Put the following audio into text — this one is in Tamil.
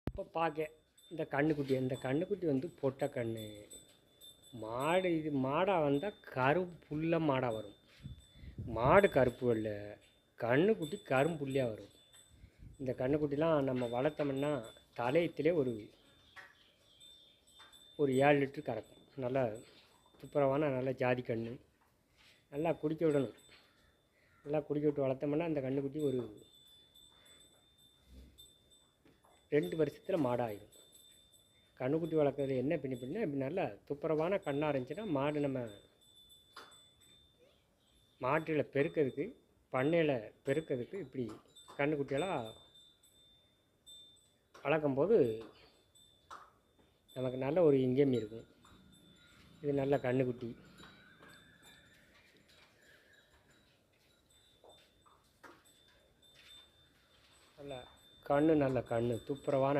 இப்போ பார்க்க இந்த கன்றுக்குட்டி வந்து பொட்டை கன்று மாடு. இது மாடாக வந்தால் கருப்பு புல்ல மாடாக வரும். மாடு கருப்பு வெள்ளை, கன்றுக்குட்டி கரும்புள்ளியாக வரும். இந்த கன்றுக்குட்டிலாம் நம்ம வளர்த்தோம்னா தலையத்திலே ஒரு 7 லிட்டரு கறக்கும். நல்லா துப்புரவான நல்ல ஜாதி கன்று. நல்லா குடிக்க விடணும். நல்லா குடிக்க விட்டு வளர்த்தோம்னா அந்த கன்றுக்குட்டி ஒரு 2 வருஷத்தில் மாடாயிடும். கன்றுக்குட்டி வளர்க்குறது என்ன பண்ணி இப்படி நல்லா துப்புரவான கண்ணாக இருந்துச்சுன்னா மாடு நம்ம மாட்டில் பெருக்கிறதுக்கு, பண்ணையில் பெருக்கிறதுக்கு இப்படி கன்றுக்குட்டியெல்லாம் வளர்க்கும்போது நமக்கு நல்ல ஒரு இன்கம் இருக்கும். இது நல்ல கன்றுக்குட்டி. நல்ல கன்று துப்புரவான